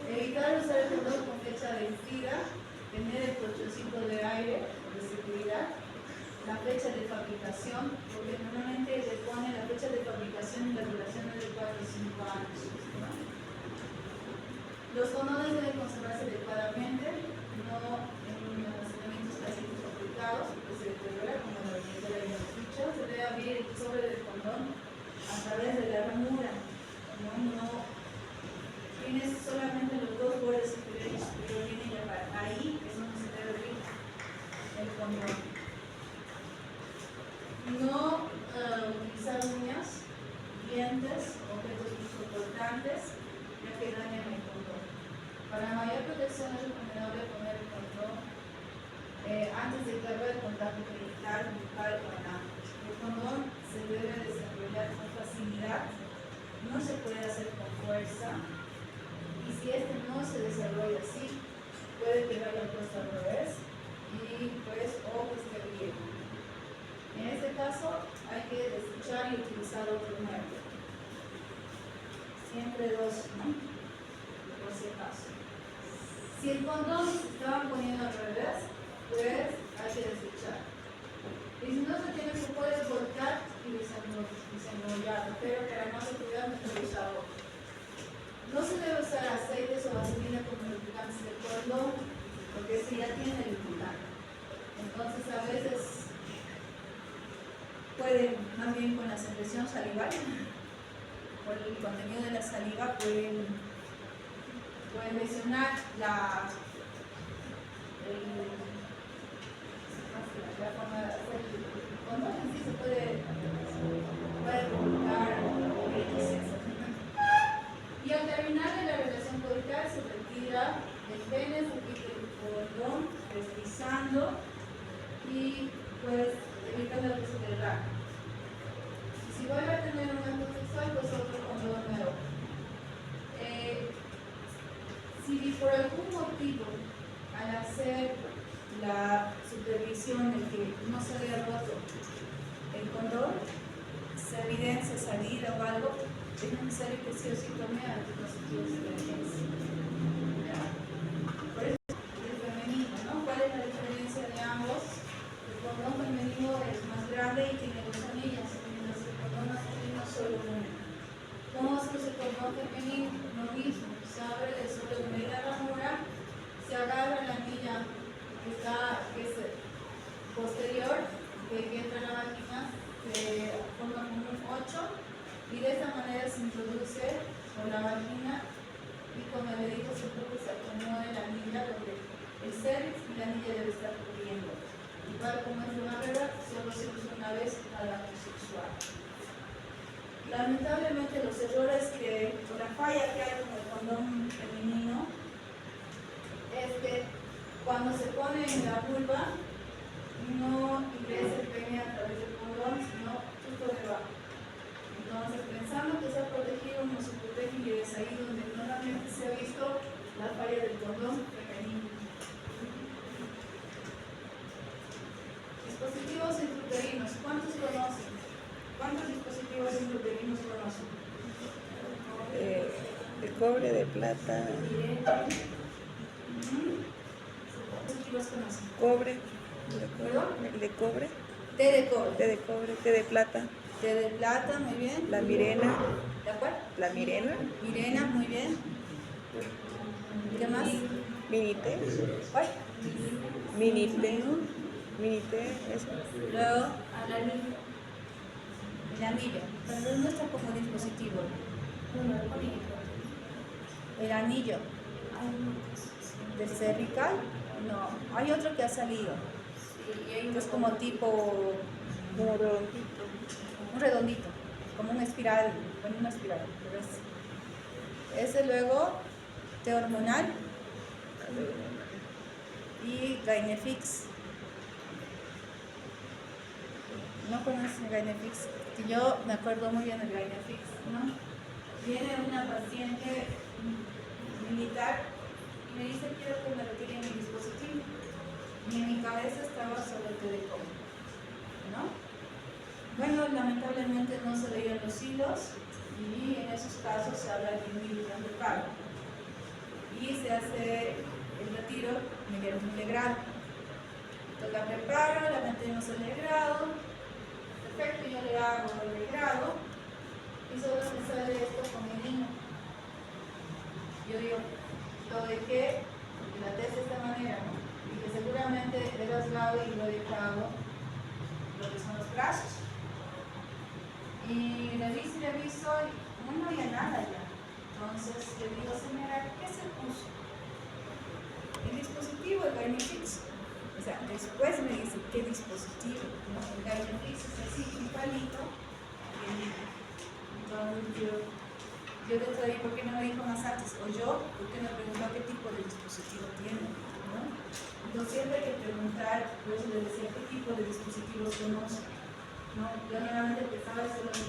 S1: Evitar usar el condón con fecha vencida, tener el colchoncito de aire de seguridad, la fecha de fabricación, porque normalmente le pone la fecha de fabricación y la duración es de 4 o 5 años, ¿no? Los condones deben conservarse adecuadamente, no en almacenamientos plásticos aplicados, porque se deteriora como la billetera y el dicho. Se debe abrir el sobre del condón a través de la ranura, no tienes solamente los dos bordes superior y superior, viene ya para ahí, es donde se debe abrir el condón. No utilizar uñas, dientes, objetos importantes, ya que dañan el condón. Para mayor protección es recomendable poner el condón antes de que haga el contacto genital, bucal o anal. El condón se debe desarrollar con facilidad, no se puede hacer con fuerza, y si este no se desarrolla así, puede que vaya puesto al revés y pues o que esté bien. En este caso hay que desechar y utilizar otro nuevo. Siempre dos, ¿no? Por si acaso. Si el condón se estaba poniendo al revés, pues hay que desechar. Y si no se tiene, se puede volcar y desenrollar, pero para más seguridad mejor usar otro. No se debe usar aceites o vaselina como lubricantes del condón, porque ese ya tiene lubricante. Entonces a veces pueden, más bien con la secreción salival, por el contenido de la saliva, pueden lesionar la forma de hacer el condón. En sí se puede provocar y al terminar de la relación coital se retira el pene, se quita el condón, deslizando y pues evitando que se derrame. Y si vuelve a tener un acto sexual, pues otro condón nuevo. Si por algún motivo al hacer la supervisión de que no se haya roto el condón, se evidencia salida o algo, es necesario que sí o sí tome anticonceptivos de emergencia. Por eso el femenino, ¿no? ¿Cuál es la diferencia de ambos? El condón femenino es más grande y tiene dos anillas, mientras que el condón masculino solo una. ¿Cómo hacemos el condón femenino? Lo mismo, se abre el sobre de la ranura, se agarra la anilla que es posterior, que entra en la vagina, se forma como un 8 y de esta manera se introduce por la vagina y con el dedito se acomoda la anilla donde el cervix y la anilla debe estar cubriendo. Igual como es una regla, solo se usa una vez al acto sexual. Lamentablemente los errores o la falla que hay con el condón femenino es que cuando se pone en la vulva no ingresa el pene a través del condón, sino justo debajo. Entonces, pensando que se ha protegido, no se protege y es ahí donde normalmente se ha visto la falla del condón femenino. Dispositivos intrauterinos, ¿cuántos conocen? ¿Cuántos dispositivos intrauterinos conocen?
S2: De cobre, de plata,
S1: Dispositivos conocen.
S2: cobre,
S1: ¿Perdón?
S2: el de cobre,
S1: T de cobre.
S2: té de cobre, té de plata,
S1: T de plata, muy bien.
S2: la mirena,
S1: ¿De acuerdo?
S2: la mirena,
S1: Mirena, muy bien. ¿Qué más?
S2: minité,
S1: ¿Cuál?
S2: minité, minité, eso.
S1: Luego, el anillo. Pero no está como dispositivo. El anillo. ¿Del cervical? No. Hay otro que ha salido. Que es como tipo
S2: Como redondito.
S1: un redondito, como una espiral, con una espiral. Pero ese luego, té hormonal y Gainefix. ¿No conocen Gainefix? Que yo me acuerdo muy bien del Gainefix, ¿no? Viene una paciente militar y me dice: quiero que me retiren mi dispositivo. Y en mi cabeza estaba solo el té de cobre, ¿no? Bueno, lamentablemente no se leían los hilos y en esos casos se habla de inhibición de carga y se hace el retiro mediante un legrado. Entonces la preparo, la mantenemos el legrado, perfecto, yo le hago el legrado y solo me sale esto con mi niño. Yo digo, lo dejé, la test de esta manera, ¿no? Y que seguramente he rasgado y lo he dejado lo que son los brazos. Y reviso y reviso y no había nada ya. Entonces le digo: señora, ¿qué se puso? El dispositivo, el Gainefix. O sea, después me dice: ¿qué dispositivo? No, el Gainefix es así, un palito. Entonces yo dentro de ahí, ¿por qué no me dijo más antes? O yo, ¿por qué no preguntó qué tipo de dispositivo tiene? ¿No? Entonces siempre hay que preguntar, por eso le decía, ¿qué tipo de dispositivos conoce? ¿No? Yo normalmente pensaba solo en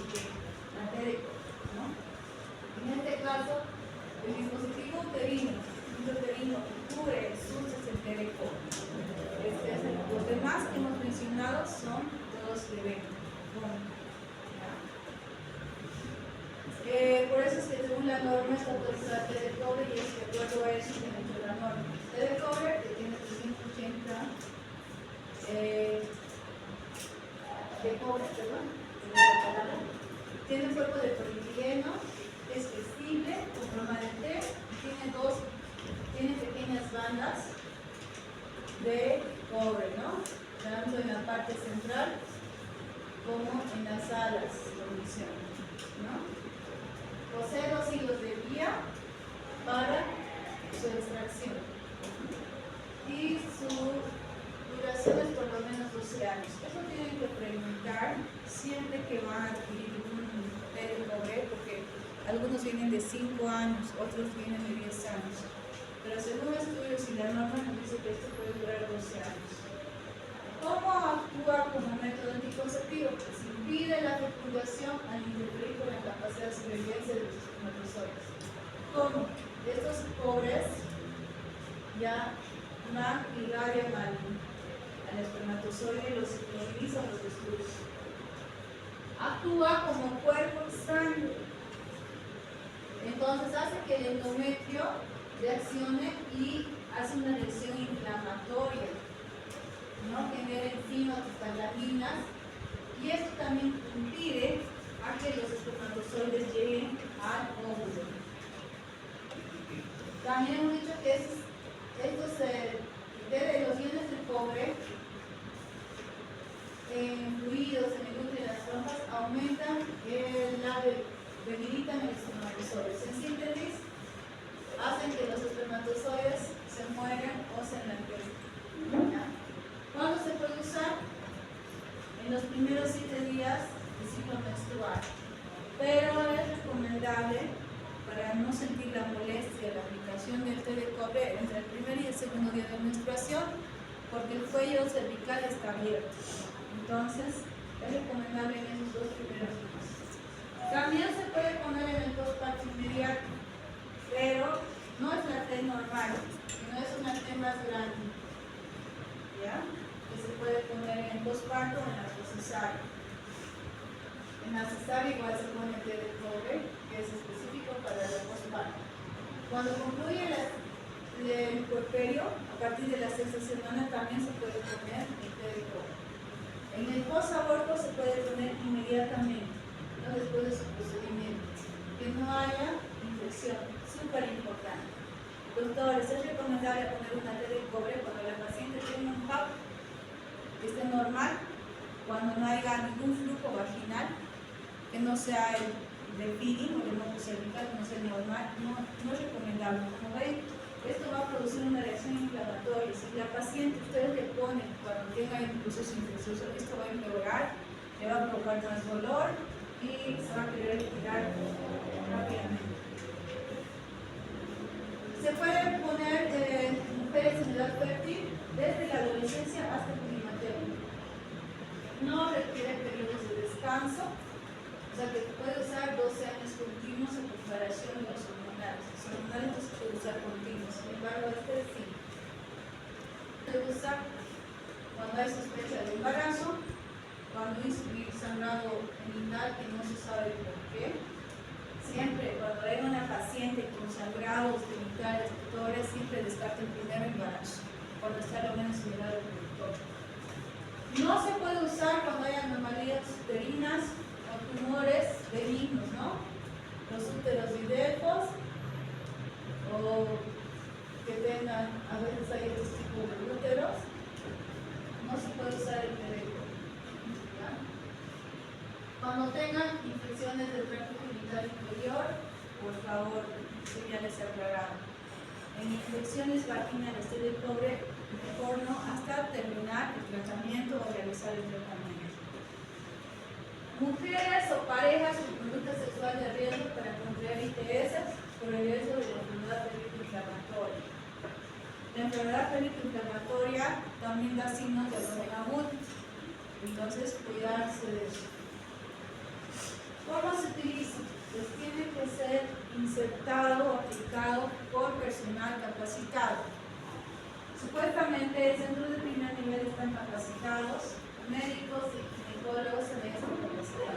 S1: la T, ¿no? En este caso, el dispositivo uterino que cubre el SUS es el T de cobre. Los demás que hemos mencionado son todos de vena. Por eso es que según la norma está autorizada T de cobre y es de acuerdo a eso que dentro de la norma. T de cobre que tiene 380 de cobre, perdón, tiene un cuerpo de polietileno, es flexible, con broma de té, tiene pequeñas bandas de cobre, ¿no? Tanto en la parte central como en las alas de función, ¿no? Posee 2 hilos de vía para su extracción y su duración es por lo menos 12 años. Eso tienen que preguntar siempre que van a adquirir un té de cobre, porque algunos vienen de 5 años, otros vienen de 10 años. Pero según estudios y la norma nos dice que esto puede durar 12 años. ¿Cómo actúa como método anticonceptivo? Pues impide la fecundación al interferir con la capacidad de sobrevivencia de los espermatozoides. ¿Cómo? Estos cobres ya van irradian al espermatozoide y los ciclovilizan, los destruyen. Actúa como cuerpo extraño. Entonces hace que el endometrio reaccione y hace una reacción inflamatoria, ¿no? Genera enzimas, prostaglandinas, y esto también impide a que los espermatozoides lleguen al óvulo. También hemos dicho que estos de los iones de cobre fluidos en el útero y las trompas aumentan debilitan el espermatozoide. En síntesis, hacen que los espermatozoides se mueran o se enlanquezcan. ¿Cuándo se puede usar? En los primeros 7 días del ciclo menstrual. Pero es recomendable, para no sentir la molestia de la aplicación del té de cobre entre el primer y el segundo día de menstruación, porque el cuello cervical está abierto. Entonces, es recomendable en esos dos primeros meses. También se puede poner en el postparto inmediato, pero no es la T normal, sino es una T más grande, ¿ya? Que se puede poner en el postparto o en la cesárea. En la cesárea igual se pone té de cobre, que es específico para el postparto. Cuando concluye el puerperio, a partir de la sexta semana también se puede poner el té de cobre. En el posaborto se puede poner inmediatamente, no después de su procedimiento, que no haya infección, súper importante. Doctores, es recomendable poner una té de cobre cuando la paciente tiene un PAP que esté normal, cuando no haya ningún flujo vaginal, que no sea el de feeding o de moco cervical, que no sea normal, no es recomendable. Como ven, esto va a producir una reacción inflamatoria. Si la paciente ustedes le ponen cuando tenga un proceso infeccioso, esto va a empeorar, le va a provocar más dolor y se va a querer retirar rápidamente. Se pueden poner mujeres en edad fértil desde la adolescencia hasta el climaterio. No requiere periodos de descanso, o sea que puede usar 12 años continuos en comparación de los hormonales. Los hormonales no se puede usar continuos, sin embargo este sí. Se usa cuando hay sospecha de embarazo, cuando hay sangrado genital que no se sabe por qué. Siempre cuando hay una paciente con sangrados genitales, doctores, siempre descarten primero embarazo, cuando está lo menos similar al productor. No se puede usar cuando hay anomalías uterinas o tumores benignos, ¿no? Los úteros videcos o que tengan, a veces hay otros tipos de úteros, no se puede usar el pereco. Cuando tengan infecciones del tracto genital inferior, por favor, señales aclaradas. En infecciones vaginales de cobre, mejor no, hasta terminar el tratamiento o realizar el tratamiento. Mujeres o parejas con conducta sexual de riesgo para contraer ITS por el riesgo de la enfermedad pelvico-inflamatoria. La enfermedad pelvico-inflamatoria también da signos de abdomen agudo, entonces cuidarse de eso. ¿Cómo se utiliza? Pues tiene que ser insertado o aplicado por personal capacitado. Supuestamente el centro de primer nivel están capacitados, médicos y ginecólogos en esta capacidad.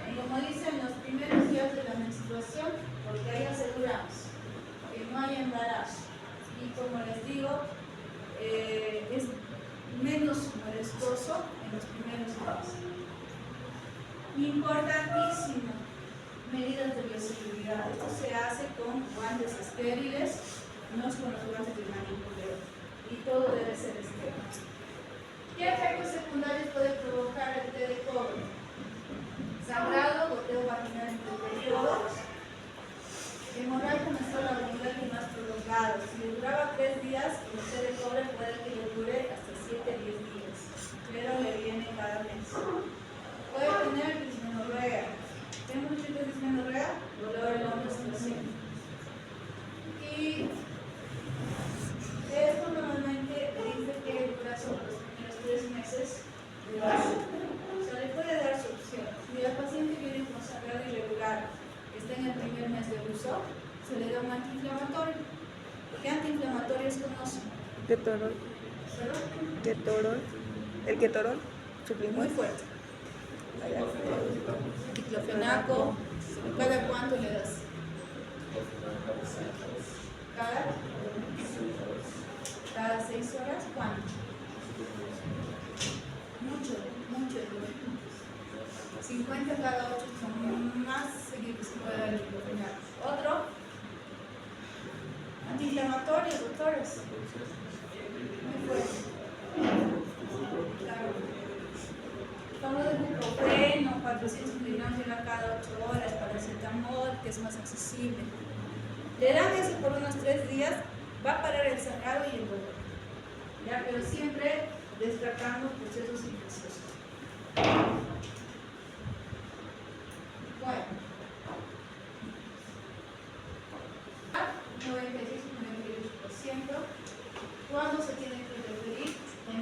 S1: Y como dicen, los primeros días de la menstruación, porque ahí aseguramos que no hay embarazo. Y como les digo, es menos molestoso en los primeros días. Importantísimo, medidas de bioseguridad. Esto se hace con guantes estériles, no es con los guantes de manicomio, y todo debe ser estéril. ¿Qué efectos secundarios puede provocar el té de cobre? Sangrado, goteo vaginal entre periodos, hemorragia menstrual abdominal y más prolongado. Si le duraba 3 días, el té de cobre puede que le dure hasta 7-10 días, pero le viene cada mes. Puede tener dismenorrea. ¿Tenemos un tipo de dismenorrea? Dolor en la menstruación. Y esto normalmente dice que dura sobre los primeros 3 meses de embarazo. O sea, le puede dar su opción. Si la paciente viene con sangrado irregular, que está en el primer mes de uso, se le da un antiinflamatorio. ¿Qué antiinflamatorios conocen?
S2: Ketorol.
S1: ¿Perdón?
S2: Ketorol. El ketorol.
S1: Muy fuerte. Diclofenaco, ¿cada cuánto le das? Cada 6 horas, ¿cuánto? Mucho. 50 cada 8 son más seguido que se puede dar el diclofenaco. Otro, antiinflamatorio, doctores. Muy fuerte. Claro. Como de ibuprofeno, 400 miligramos cada 8 horas, paracetamol, que es más accesible. Le dan eso por unos 3 días, va a parar el sangrado y el dolor. ¿Ya? Pero siempre destacando procesos infecciosos. Bueno. 96-98%. ¿Cuándo se tiene que referir? En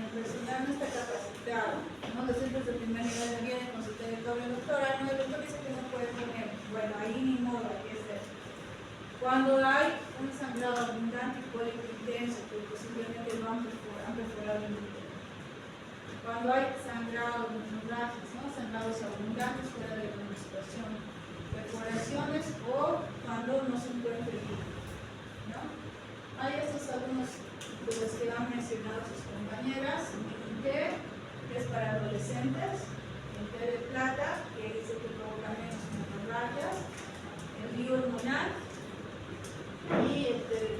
S1: Claro, ¿no? Los centros de primer nivel de vienen con su territorio doctoral, no, el doctor dice que no puede poner, bueno, ahí ni modo, hay que hacer. Cuando hay un sangrado abundante y cólico intenso, que posiblemente no han perforado el útero. Cuando hay sangrados hemorrágicos, ¿no? Sangrados abundantes fuera de la menstruación, perforaciones o cuando no se encuentra el útero, ¿no? Hay estos algunos de los que han mencionado sus compañeras, que es para adolescentes, el té de plata, que dice que provoca menos hemorragias, el lío hormonal y el té de